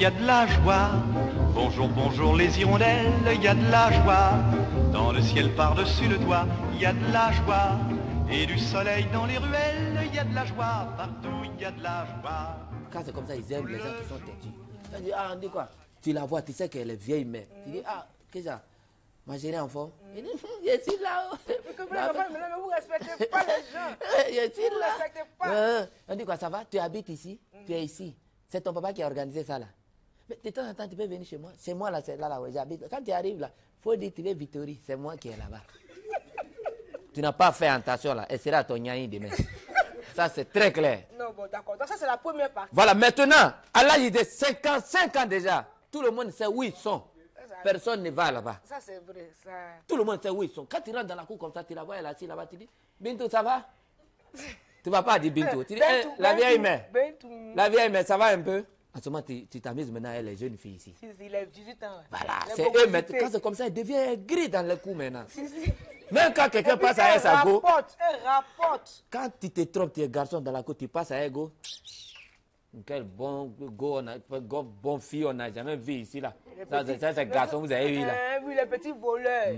a de la joie. Bonjour, bonjour les hirondelles, il y a de la joie. Dans le ciel par-dessus le toit, il y a de la joie. Et du soleil dans les ruelles, il y a de la joie. Partout, il y a de la joie. Quand c'est comme ça, ils aiment les gens qui sont têtus. Tu dis, ah, on dit quoi? Tu la vois, tu sais qu'elle est vieille, mais tu dis, ah, qu'est-ce que ça? Ma chérie enfant, il dit, je suis là-haut. Mais vous ne respectez pas les gens. Je suis Vous là. ne respectez pas. On dit quoi, ça va? Tu habites ici? Tu es ici? C'est ton papa qui a organisé ça là. Mais de temps en temps, tu peux venir chez moi. C'est moi là, c'est là où j'habite. Quand tu arrives là, il faut dire, tu es Victory. C'est moi qui est là-bas. Tu n'as pas fait attention là. Elle sera ton nyani demain. Ça, c'est très clair. Non, bon, d'accord. Donc ça, c'est la première partie. Voilà, maintenant, à l'âge de 55 ans déjà, tout le monde sait où ils sont. Personne ne va là-bas. Ça, c'est vrai. Ça... Tout le monde sait où ils sont. Quand tu rentres dans la cour comme ça, tu la vois, elle est assise là-bas, tu dis, Bintou, ça va? Tu ne vas pas dire Bintou. Tu dis, la vieille mère. La vieille mère, ça va un peu? En ce moment, tu t'amuses maintenant, elle est jeune fille ici. Il a 18 ans. Voilà, c'est eux maintenant. Quand c'est comme ça, elle devient gris dans le cou maintenant. Même quand quelqu'un passe à elle, ça go. Elle rapporte. Quand tu te trompes, tu es garçon dans la cour, tu passes à elle, go. Quel bon go, bon fille on n'a jamais vu ici là. Ça c'est garçon, vous avez vu là. Oui, les petits voleurs.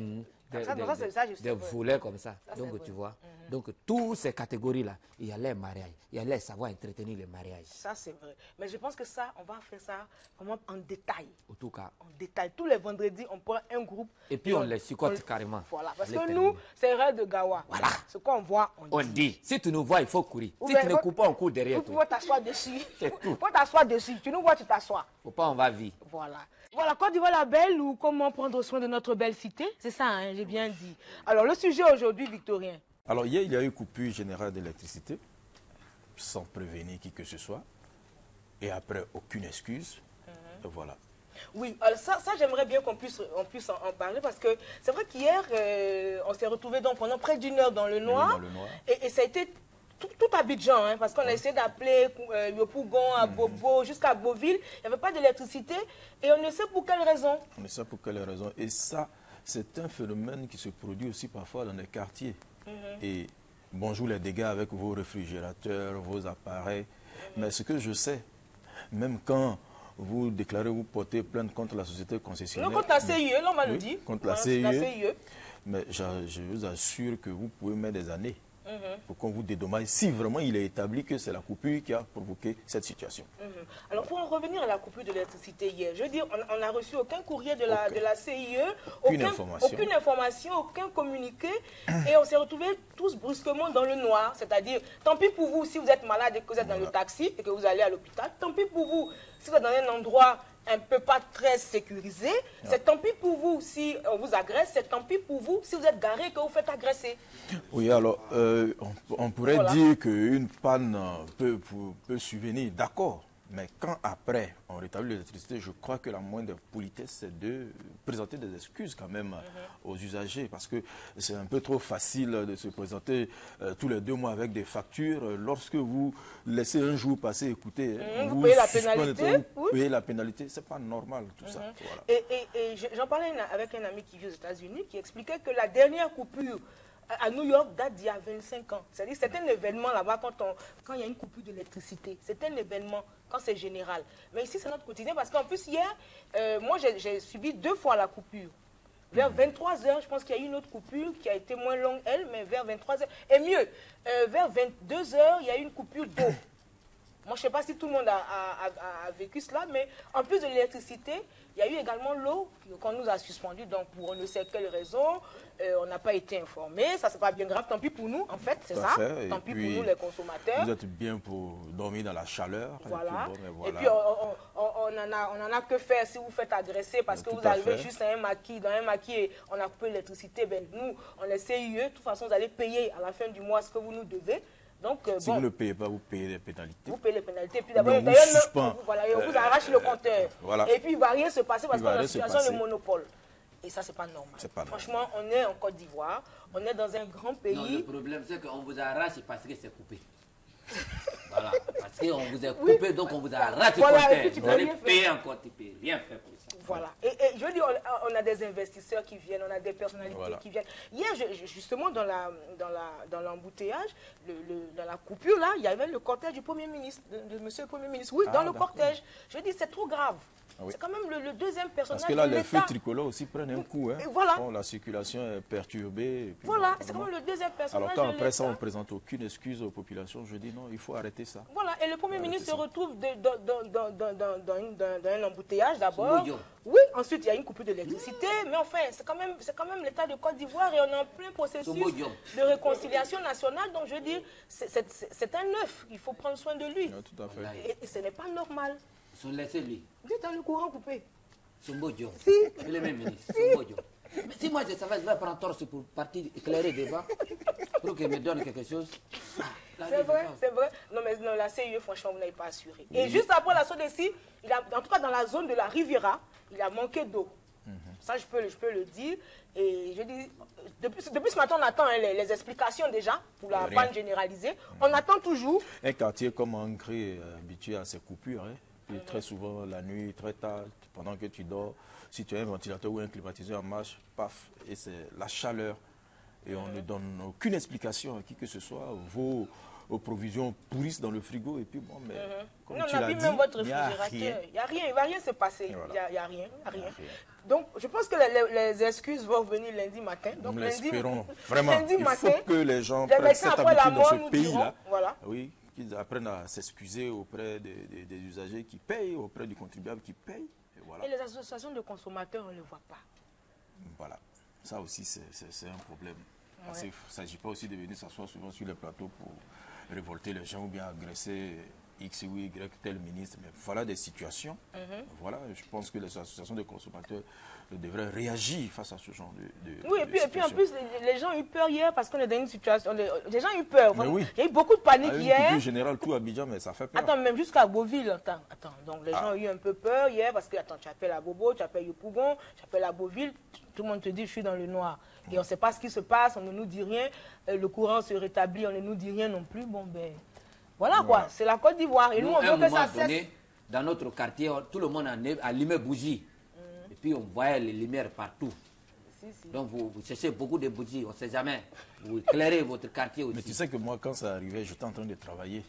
Des voleurs comme ça. Donc tu vois. Donc toutes ces catégories-là, il y a les mariages, il y a les savoir entretenir les mariages. Ça c'est vrai. Mais je pense que ça, on va faire ça vraiment en détail. En tout cas. En détail. Tous les vendredis, on prend un groupe. Et puis on les chicote carrément. Voilà. Parce que nous, c'est rêve de Gawa. Voilà. Ce qu'on voit, on dit. Si tu nous vois, il faut courir. Si tu ne cours pas, on court derrière toi. Tu peux t'asseoir dessus. C'est tout. Tu peux t'asseoir dessus. Tu nous vois, tu t'assois. Faut pas, on va vivre. Voilà. Voilà, Côte d'Ivoire la belle ou comment prendre soin de notre belle cité. C'est ça, hein, j'ai bien dit. Alors, le sujet aujourd'hui, Victorien. Alors, hier, il y a eu coupure générale d'électricité, sans prévenir qui que ce soit. Et après, aucune excuse. Et voilà. Oui, alors ça j'aimerais bien qu'on puisse en parler parce que c'est vrai qu'hier, on s'est retrouvés donc pendant près d'une heure dans le noir. Et ça a été tout Abidjan, hein, parce qu'on a essayé d'appeler Yopougon, à Bobo, jusqu'à Beauville. Il n'y avait pas d'électricité et on ne sait pour quelle raison. On ne sait pour quelle raison. Et ça, c'est un phénomène qui se produit aussi parfois dans les quartiers. Et bonjour les dégâts avec vos réfrigérateurs, vos appareils. Mais ce que je sais, même quand vous déclarez, vous portez plainte contre la société concessionnaire. Non, contre la CIE, là on m'a dit. Contre la CIE. Mais je vous assure que vous pouvez mettre des années pour qu'on vous dédommage si vraiment il est établi que c'est la coupure qui a provoqué cette situation. Alors pour en revenir à la coupure de l'électricité hier, je veux dire, on n'a reçu aucun courrier de la CIE, aucune information, aucun communiqué, et on s'est retrouvés tous brusquement dans le noir. C'est-à-dire, tant pis pour vous si vous êtes malade et que vous êtes dans le taxi et que vous allez à l'hôpital, tant pis pour vous si vous êtes dans un endroit un peu pas très sécurisé, c'est tant pis pour vous si on vous agresse, c'est tant pis pour vous si vous êtes garé et que vous faites agresser. Oui, alors, on pourrait dire qu'une panne peut survenir, d'accord. Mais quand après on rétablit l'électricité, je crois que la moindre politesse, c'est de présenter des excuses quand même aux usagers. Parce que c'est un peu trop facile de se présenter tous les 2 mois avec des factures. Lorsque vous laissez un jour passer, écoutez, vous payez la pénalité. Vous payez la pénalité, c'est pas normal tout ça. Voilà. Et j'en parlais avec un ami qui vit aux États-Unis qui expliquait que la dernière coupure à New York date d'il y a 25 ans. C'est-à-dire c'est un événement là-bas quand il y a une coupure d'électricité. C'est un événement quand c'est général. Mais ici, c'est notre quotidien parce qu'en plus, hier, moi, j'ai subi 2 fois la coupure. Vers 23 h, je pense qu'il y a eu une autre coupure qui a été moins longue, elle, mais vers 23 h. Et mieux, vers 22 h, il y a eu une coupure d'eau. Moi, je ne sais pas si tout le monde a vécu cela, mais en plus de l'électricité, il y a eu également l'eau qu'on nous a suspendue. Donc, pour on ne sait quelle raison, on n'a pas été informés. Ça, c'est pas bien grave. Tant pis pour nous, en fait, c'est ça. Tant pis pour nous, les consommateurs. Vous êtes bien pour dormir dans la chaleur. Voilà. Et puis, on en a que faire si vous faites agresser parce que vous arrivez juste à un maquis. Dans un maquis et on a coupé l'électricité. Ben, nous, on est CIE. De toute façon, vous allez payer à la fin du mois ce que vous nous devez. Donc, si vous ne payez pas, vous payez les pénalités. Vous payez les pénalités. Puis d'abord, on vous arrache le compteur. Et puis, il ne va rien se passer parce qu'on est en situation de monopole. Et ça, ce n'est pas normal. Franchement, on est en Côte d'Ivoire. On est dans un grand pays. Non, le problème, c'est qu'on vous arrache parce que c'est coupé. Voilà. Parce qu'on vous a coupé, donc on vous arrache le compteur. Vous allez payer encore, tu ne peux rien faire pour ça. Voilà. Et je veux dire, on a des investisseurs qui viennent, on a des personnalités qui viennent. Hier, justement, dans l'embouteillage, dans la coupure, là, il y avait le cortège du Premier ministre, de Monsieur le Premier ministre. Oui, dans le cortège. Je veux dire, c'est trop grave. Ah oui. C'est quand même le deuxième personnage. Parce que là, de les feux l'État. tricolores aussi prennent un coup. Hein. Et voilà. Bon, la circulation est perturbée. Et puis, Voilà, bon, c'est quand vraiment. même le deuxième personnage. Alors quand de après ça, on ne l'État. présente aucune excuse aux populations, je dis non, il faut arrêter ça. Voilà, et le Premier ministre se ça. retrouve dans un embouteillage d'abord. Soumboyo. Oui, ensuite il y a une coupure d'électricité, mais enfin, c'est quand même l'État de Côte d'Ivoire et on est en plein processus Soumboyo. de réconciliation nationale. Donc je veux dire, c'est un œuf, il faut prendre soin de lui. Oui, tout à fait. Voilà. Et ce n'est pas normal. Laissez-lui. Vous êtes dans le courant coupé. Soumboyo. Si. Il est même ministre. Soumboyo. Mais si moi je savais, je vais prendre torse pour partir éclairer le débat, pour qu'il me donne quelque chose. C'est vrai, c'est vrai. Non, mais non, la CIE, franchement, vous n'avez pas assuré. Et juste après la SODECI, en tout cas dans la zone de la Riviera, il a manqué d'eau. Ça, je peux le dire. Et je dis, depuis ce matin, on attend hein, les explications déjà pour la Rien. panne généralisée. On attend toujours. Un quartier comme Ancré est habitué à ces coupures. Hein. Et très souvent, la nuit, très tard, pendant que tu dors, si tu as un ventilateur ou un climatiseur en marche, paf, et c'est la chaleur. Et on ne donne aucune explication à qui que ce soit. Vos provisions pourrissent dans le frigo et puis bon, mais comme Non, tu on a l'as vu dit, même votre il n'y a réfrigérateur. rien. Il n'y a rien, il ne va rien se passer. Il voilà. n'y a rien, il y a rien. Rien. Donc, je pense que les excuses vont venir lundi matin. Donc, Nous lundi, l'espérons vraiment. lundi Il matin, faut que les gens les prennent médecins cette après la habitude dans mort ce nous pays-là. diront, voilà. Oui, qu'ils apprennent à s'excuser auprès des usagers qui payent, auprès du contribuable qui paye. Et voilà. Et les associations de consommateurs, on ne les voit pas. Voilà. Ça aussi, c'est un problème. Parce qu'il ne s'agit pas aussi de venir s'asseoir souvent sur les plateaux pour révolter les gens ou bien agresser X ou Y tel ministre. Mais voilà des situations. Voilà, je pense que les associations de consommateurs devraient réagir face à ce genre de Oui, et puis en situation. plus, les gens ont eu peur hier parce qu'on est dans une situation. Les gens ont eu peur. Mais oui. Il y a eu beaucoup de panique Ah, une hier. coupure générale, tout Abidjan, mais ça fait peur. Attends, même jusqu'à Beauville. Attends. Donc les gens ont eu un peu peur hier parce que, attends, tu appelles à Bobo, tu appelles Yopougon, tu appelles à Beauville, tout le monde te dit je suis dans le noir. Et on ne sait pas ce qui se passe, on ne nous dit rien. Le courant se rétablit, on ne nous dit rien non plus. Bon, ben, voilà quoi, c'est la Côte d'Ivoire. Et nous, on à un veut que ça moment cesse. donné, dans notre quartier, tout le monde allumait bougies. Et puis on voyait les lumières partout. Donc vous cherchez beaucoup de bougies, on ne sait jamais. Vous éclairez votre quartier aussi. Mais tu sais que moi, quand ça arrivait, j'étais en train de travailler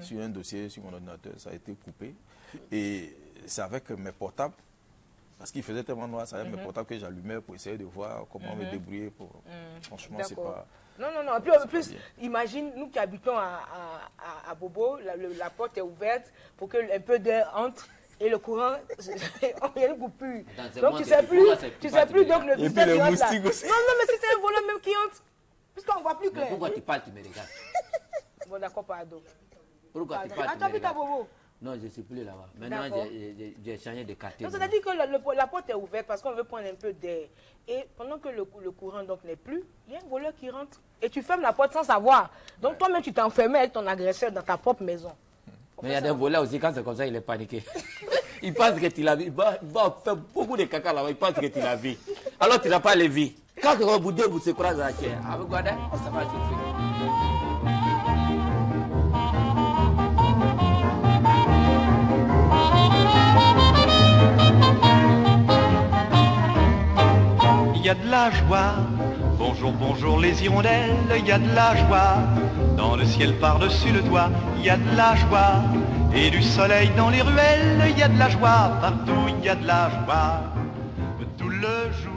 sur un dossier, sur mon ordinateur, ça a été coupé. Et c'est avec mes portables, parce qu'il faisait tellement noir, c'est avec mes portables que j'allumais pour essayer de voir comment me débrouiller. Franchement, c'est D'accord. pas... Non. Et puis en plus, imagine, nous qui habitons à Bobo, la porte est ouverte pour que un peu d'air entre et le courant, il y a une coupure. Attends, Donc moi tu qui sais dis plus, courant, c'est tu pas sais plus du donc le Et puis business les qui entre là. moustiques aussi. Non, mais si c'est un volant même qui entre, puisqu'on voit plus Mais clair. pourquoi tu parles, tu me regardes? Bon, d'accord, pardon. Pourquoi tu Pardon. parles, Ah, tu tu me habites à regardes? Bobo. Non, je ne suis plus là-bas. Maintenant, D'accord. j'ai changé de quartier. Donc, c'est-à-dire que la porte est ouverte parce qu'on veut prendre un peu d'air. Et pendant que le courant donc n'est plus, il y a un voleur qui rentre. Et tu fermes la porte sans savoir. Donc, toi-même, tu t'es enfermé avec ton agresseur dans ta propre maison. Mais il y a des voleurs aussi, quand c'est comme ça, il est paniqué. Il pense que tu l'as vu. Il va faire beaucoup de caca là-bas. Il pense que tu l'as vu. Alors tu n'as pas les vies. Quand vous deux vous se croisez à la chair, avec Guada, ça va suffire. Il y a de la joie, bonjour les hirondelles, il y a de la joie, dans le ciel par-dessus le toit, il y a de la joie, et du soleil dans les ruelles, il y a de la joie, partout il y a de la joie, tout le jour.